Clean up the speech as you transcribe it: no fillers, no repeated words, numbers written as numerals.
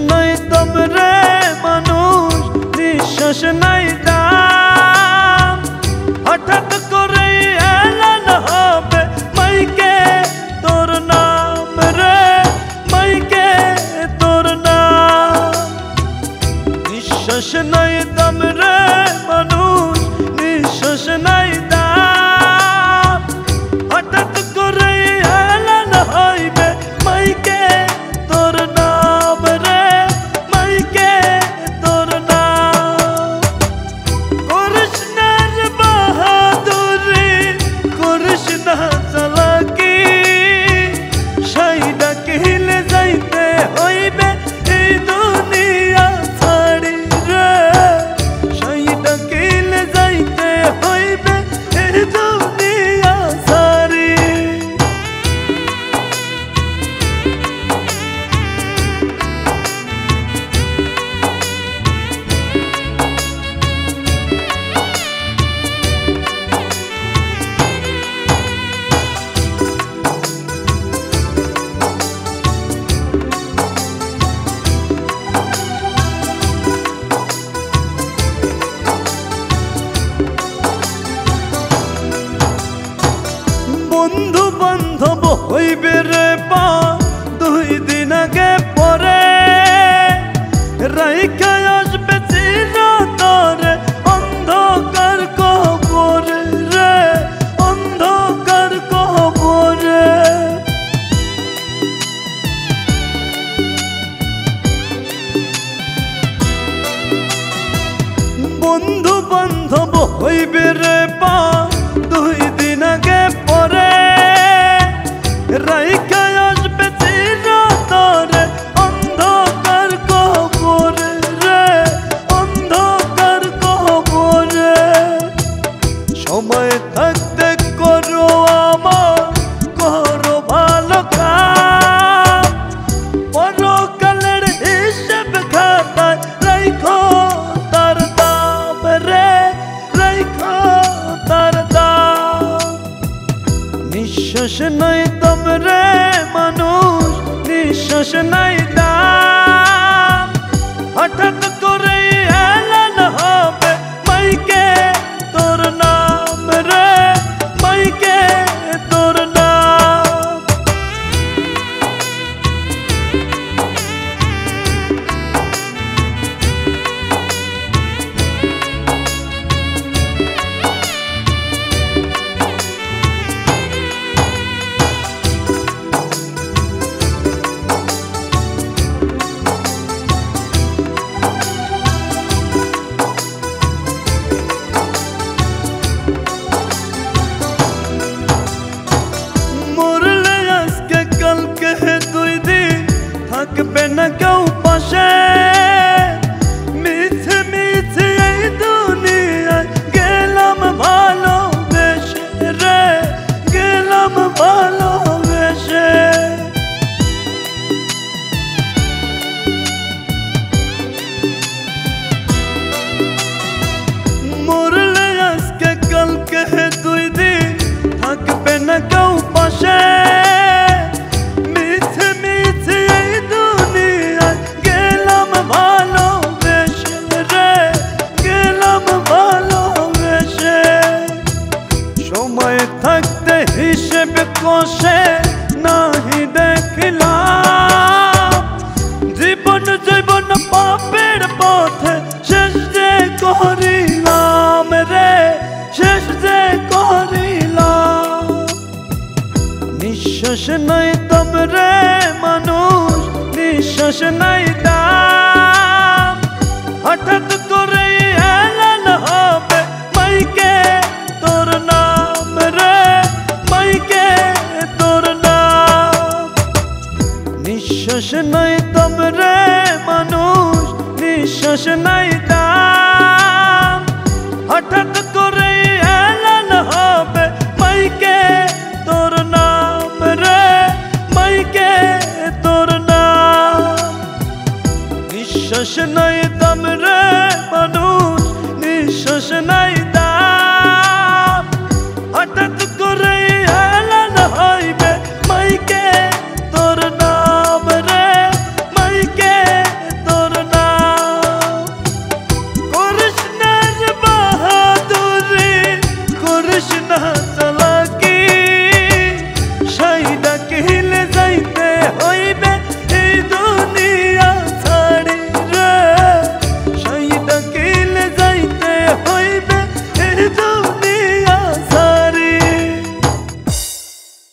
নাই দম রে মানুষ, নিঃশ্বাস নাই দাম। হঠাৎ করে এলান হবে মাইকে তোর নাম রে, মাইকে তোর নাম। নিঃশ্বাস নাই দম রে মানুষ, নিঃশ্বাস নাই দাম। হঠাৎ করে এলান হইবে মাইকে তোর নাম রে, মাইকে তোর নাম। করিস না রে বাহাদুরি, করিস না চালাকি, সাইডা কিলে যাইতে হইবে এই দুনিয়া ছাড়ি রে, সাইডা কিলে যাইতে হইবে এই দুনিয়া ছাড়ি। বন্ধু বান্ধব হইবে রে পা দুই দিন আগে পরে, রাইখা আসবে চিরতরে অন্ধকার কবরে রে, অন্ধকার কবরে। বন্ধু বান্ধব হইবে রে পা দুই দিন আগে পরে, রাইখা আসবে চিরতরে অন্ধকার কবরে রে, অন্ধকার কবরে। সময় থাকতে করো আমার, করো ভালো কাজ, পরকালের হিসেব খাতায় রাইখো তার দাম রে, রাইখো তার দাম। নিঃশ্বাস নাই দম রে মানুষ, নিঃশ্বাস নাই দাম। হঠাৎ করে এলান হবে মাইকে তোর নাম রে, মাইকে তোর নাম। মরলে আজকে কালকে দুই দিন থাকবে না কেউ পাশে, মিছে মিছে এই দুনিয়ায় গেলাম ভালোবেসে রে, গেলাম ভালোবেসে। মরলে আজকে কালকে দুই দিন থাকবে না কেউ পাশে, মিছে মিছে এই দুনিয়ায় গেলাম ভালোবেসে রে, গেলাম ভালোবেসে। সময় থাকতে হিসেব কষে নাহি দেখলাম, জীবন জীবন পাপের পথে শেষ যে করিলাম রে, শেষ যে করিলাম। নিঃশ্বাস নাই দম রে মানুষ, নিঃশ্বাস নাই দাম। হঠাৎ করে এলান হবে মাইকে তোর নাম রে, মাইকে তোর নাম। নিঃশ্বাস নাই দম রে মানুষ, নিঃশ্বাস নাই দাম। হঠাৎ করে এলান হবে মাইকে তোর নাম রে, মাইকে তোর নাম। নিঃশ্বাস নাই দম রে